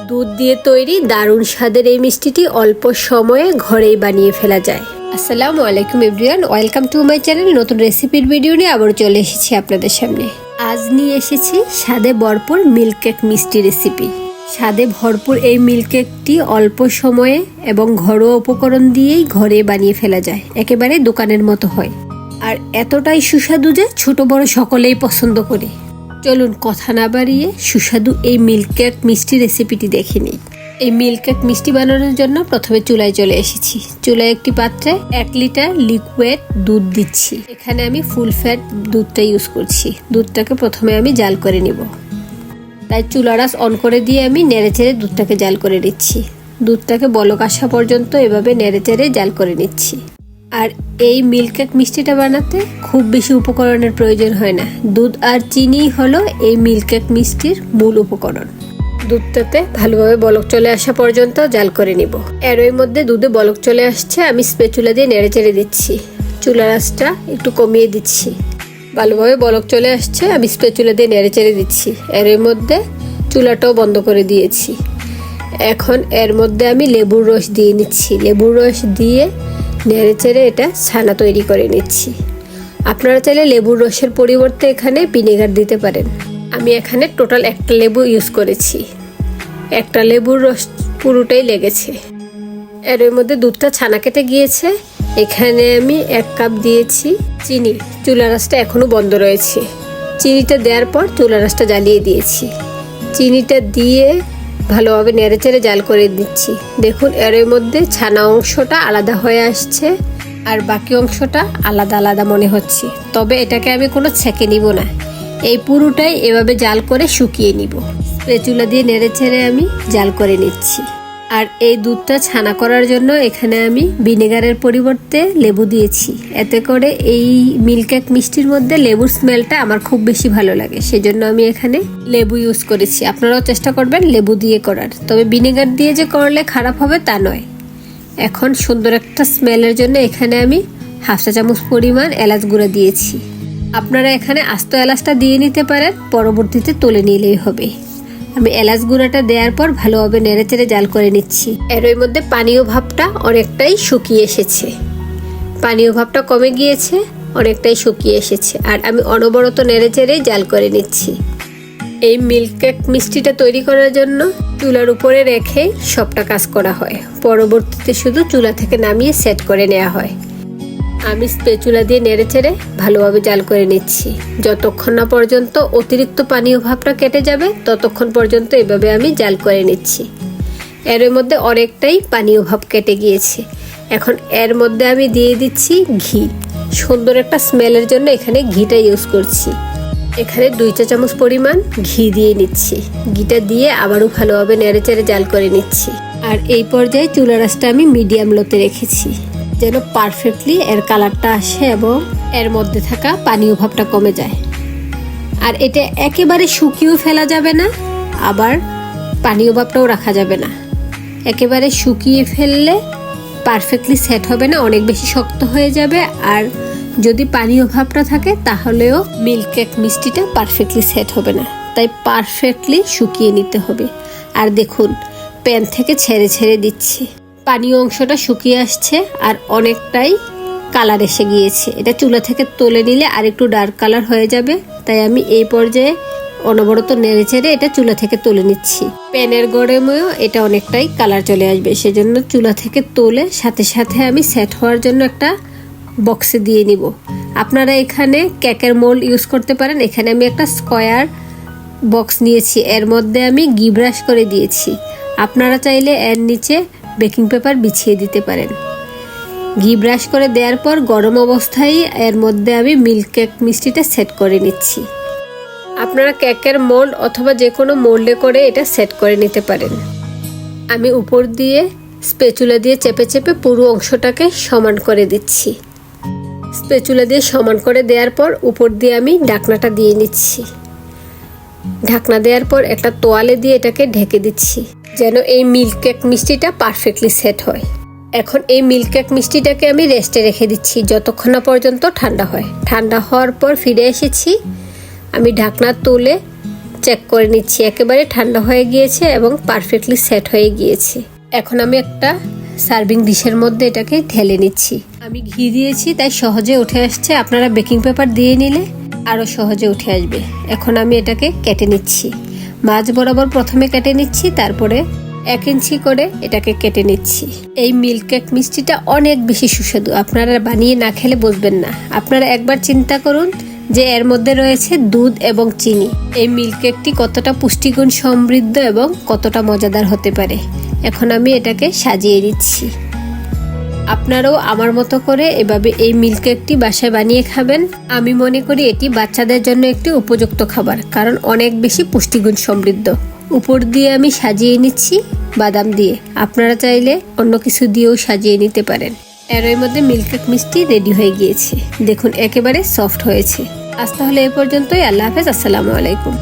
দুধ দিয়ে তৈরি দারুণ স্বাদের এই মিষ্টিটি অল্প সময়ে ঘরেই বানিয়ে ফেলা যায়। আসসালামু আলাইকুম everyone, welcome to my channel. নতুন রেসিপির ভিডিও নিয়ে আবার চলে এসেছি আপনাদের সামনে। আজ নিয়ে এসেছি স্বাদে ভরপুর মিল্ক কেক মিষ্টি রেসিপি। স্বাদে ভরপুর এই মিল্ক কেকটি অল্প সময়ে এবং ঘরোয়া উপকরণ দিয়েই ঘরে বানিয়ে ফেলা যায়, একেবারে দোকানের মতো হয়। আর এতটাই সুস্বাদু যে ছোট বড় সকলেই পছন্দ করে। চলুন কথা না বাড়িয়ে সুস্বাদু এই মিল্ক কেক মিষ্টি রেসিপিটি দেখে নিই। এই মিল্ক কেক মিষ্টি বানানোর জন্য প্রথমে চুলায় চলে এসেছি। চুলায় একটি পাত্রে 1 লিটার লিকুইড দুধ দিচ্ছি। এখানে আমি ফুল ফ্যাট দুধটা ইউজ করছি। দুধটাকে প্রথমে আমি জাল করে নিব। তাই চুলার আঁচ অন করে দিয়ে আমি নেড়েচেড়ে দুধটাকে জাল করে নিচ্ছি। দুধটাকে বলক আসা পর্যন্ত এভাবে নেড়েচেড়ে জাল করে নিচ্ছি। আর এই মিল্ক কেক মিষ্টিটা বানাতে খুব বেশি উপকরণের প্রয়োজন হয় না। দুধ আর চিনি হলো এই মিল্ক কেক মিষ্টির মূল উপকরণ। দুধটাতে ভালোভাবে বলক চলে আসা পর্যন্ত জাল করে নিব। এর মধ্যে দুধে বলক চলে আসছে, আমি স্প্যাচুলা দিয়ে নেড়েচেড়ে দিচ্ছি। চুলার আঁচটা একটু কমিয়ে দিচ্ছি। ভালোভাবে বলক চলে আসছে, আমি স্প্যাচুলা দিয়ে নেড়েচেড়ে দিচ্ছি। এর মধ্যে চুলাটাও বন্ধ করে দিয়েছি। এখন এর মধ্যে আমি লেবুর রস দিয়ে নিচ্ছি। লেবুর রস দিয়ে নেড়েচেড়ে এটা ছানা তৈরি করে নিচ্ছি। আপনারা চাইলে লেবুর রসের পরিবর্তে এখানে ভিনেগার দিতে পারেন। আমি এখানে টোটাল একটা লেবু ইউজ করেছি। একটা লেবুর রস পুরোটাই লেগেছে। এর মধ্যে দুধটা ছানা কেটে গিয়েছে। এখানে আমি 1 কাপ দিয়েছি চিনি। চুলার আঁচটা এখনো বন্ধ রয়েছে। চিনিটা দেওয়ার পর চুলার আঁচটা জ্বালিয়ে দিয়েছি। চিনিটা দিয়ে ভালোভাবে নেড়েচেড়ে জাল করে দিচ্ছি। দেখুন এর মধ্যে ছানা অংশটা আলাদা হয়ে আসছে আর বাকি অংশটা আলাদা আলাদা মনে হচ্ছে। তবে এটাকে আমি কোনো ছেঁকে নিব না, এই পুরোটাই এভাবে জাল করে শুকিয়ে নিব। স্প্যাচুলা দিয়ে নেড়েচেড়ে আমি জাল করে নিচ্ছি। আর এই দুধটা ছানা করার জন্য এখানে আমি ভিনেগারের পরিবর্তে লেবু দিয়েছি। এতে করে এই মিল্ক কেক মিষ্টির মধ্যে লেবুর স্মেলটা আমার খুব বেশি ভালো লাগে, সেজন্য আমি এখানে লেবু ইউজ করেছি। আপনারাও চেষ্টা করবেন লেবু দিয়ে করার। তবে ভিনেগার দিয়ে যে করলে খারাপ হবে তা নয়। এখন সুন্দর একটা স্মেলের জন্য এখানে আমি 1/2 চা চামচ পরিমাণ এলাচ গুঁড়া দিয়েছি। আপনারা এখানে আস্ত এলাচটা দিয়ে নিতে পারেন, পরবর্তীতে তুলে নিলেই হবে। আমি এলাচ গুঁড়াটা দেওয়ার পর ভালোভাবে নেড়েচেড়ে জাল করে নিচ্ছি। এর মধ্যে পানীয় ভাবটা অনেকটাই শুকিয়ে এসেছে। পানীয় ভাবটা কমে গিয়েছে, অনেকটাই শুকিয়ে এসেছে। আর আমি অনবরত নেড়েচেড়ে জাল করে নিচ্ছি। এই মিল্ক কেক মিষ্টিটা তৈরি করার জন্য চুলার উপরে রেখে সবটা কাজ করা হয়। পরবর্তীতে শুধু চুলা থেকে নামিয়ে সেট করে নেওয়া হয়। আমি স্প্যাচুলা দিয়ে নেড়েচেড়ে ভালোভাবে জাল করে নিচ্ছি। যতক্ষণ না পর্যন্ত অতিরিক্ত পানীয় ভাবটা কেটে যাবে ততক্ষণ পর্যন্ত এভাবে আমি জাল করে নিচ্ছি। এর মধ্যে অনেকটাই পানীয় ভাব কেটে গিয়েছে। এখন এর মধ্যে আমি দিয়ে দিচ্ছি ঘি। সুন্দর একটা স্মেলের জন্য এখানে ঘিটা ইউজ করছি। এখানে 2 চা চামচ পরিমাণ ঘি দিয়ে নিচ্ছি। ঘিটা দিয়ে আবারও ভালোভাবে নেড়েচেড়ে জাল করে নিচ্ছি। আর এই পর্যায়ে চুলার আঁচটা আমি মিডিয়াম লোতে রেখেছি, যেন পারফেক্টলি এর কালারটা আসে এবং এর মধ্যে থাকা পানীয় ভাবটা কমে যায়। আর এটা একেবারে শুকিয়েও ফেলা যাবে না, আবার পানীয় ভাবটাও রাখা যাবে না। একেবারে শুকিয়ে ফেললে পারফেক্টলি সেট হবে না, অনেক বেশি শক্ত হয়ে যাবে। আর যদি পানীয় ভাবটা থাকে তাহলেও মিল্ক কেক মিষ্টিটা পারফেক্টলি সেট হবে না। তাই পারফেক্টলি শুকিয়ে নিতে হবে। আর দেখুন প্যান থেকে ছেড়ে ছেড়ে দিচ্ছি। পানীয় অংশটা শুকিয়ে আসছে আর অনেকটাই কালার এসে গিয়েছে। এটা চুলা থেকে তুলে নিলে আর একটু ডার্ক কালার হয়ে যাবে। তাই আমি এই পর্যায়ে অনবরত নেড়েচেড়ে এটা চুলা থেকে তুলে নিচ্ছি। প্যানের গরমেও এটা অনেকটাই কালার চলে আসবে, সেজন্য চুলা থেকে তুলে সাথে সাথে আমি সেট হওয়ার জন্য একটা বক্সে দিয়ে নিব। আপনারা এখানে কেকের মোল্ড ইউজ করতে পারেন। এখানে আমি একটা স্কোয়ার বক্স নিয়েছি। এর মধ্যে আমি ঘি ব্রাশ করে দিয়েছি। আপনারা চাইলে এর নিচে বেকিং পেপার বিছিয়ে দিতে পারেন। ঘি ব্রাশ করে দেওয়ার পর গরম অবস্থায় এর মধ্যে আমি মিল্ক কেক মিষ্টিটা সেট করে নিচ্ছি। আপনারা কেকের মোল্ড অথবা যে কোনো মোল্ডে করে এটা সেট করে নিতে পারেন। আমি উপর দিয়ে স্প্যাচুলা দিয়ে চেপে চেপে পুরো অংশটাকে সমান করে দিচ্ছি। স্প্যাচুলা দিয়ে সমান করে দেওয়ার পর উপর দিয়ে আমি ঢাকনাটা দিয়ে নিচ্ছি। ঢাকনা দেওয়ার পর একটা তোয়ালে দিয়ে এটাকে ঢেকে দিচ্ছি, যেন এই মিল্ক কেক মিষ্টিটা পারফেক্টলি সেট হয়। এখন এই মিল্ক কেক মিষ্টিটাকে আমি রেস্টে রেখে দিচ্ছি যতক্ষণ না পর্যন্ত ঠান্ডা হয়। ঠান্ডা হওয়ার পর ফিরে এসেছি। আমি ঢাকনা তুলে চেক করে নিচ্ছি, একেবারে ঠান্ডা হয়ে গিয়েছে এবং পারফেক্টলি সেট হয়ে গিয়েছে। এখন আমি একটা সার্ভিং ডিশের মধ্যে এটাকে ঢেলে নিচ্ছি। আমি ঘি দিয়েছি তাই সহজে উঠে আসছে, আপনারা বেকিং পেপার দিয়ে নিলে আরও সহজে উঠে আসবে। এখন আমি এটাকে কেটে নিচ্ছি, মাঝ বরাবর প্রথমে কেটে নিচ্ছি, তারপরে 1 ইঞ্চি করে এটাকে কেটে নিচ্ছি। এই মিল্ক কেক মিষ্টিটা অনেক বেশি সুস্বাদু, আপনারা বানিয়ে না খেলে বুঝবেন না। আপনারা একবার চিন্তা করুন যে এর মধ্যে রয়েছে দুধ এবং চিনি। এই মিল্ক কেকটি কতটা পুষ্টিগুণ সমৃদ্ধ এবং কতটা মজাদার হতে পারে। এখন আমি এটাকে সাজিয়ে দিচ্ছি। আপনারাও আমার মতো করে এভাবে এই মিল্ক কেকটি বাসায় বানিয়ে খাবেন। আমি মনে করি এটি বাচ্চাদের জন্য একটি উপযুক্ত খাবার, কারণ অনেক বেশি পুষ্টিগুণ সমৃদ্ধ। উপর দিয়ে আমি সাজিয়ে নিচ্ছি বাদাম দিয়ে, আপনারা চাইলে অন্য কিছু দিয়েও সাজিয়ে নিতে পারেন। এর মধ্যে মিল্ক কেক মিষ্টি রেডি হয়ে গিয়েছে, দেখুন একেবারে সফট হয়েছে। আজ তাহলে এ পর্যন্তই, আল্লাহ হাফেজ, আসসালামু আলাইকুম।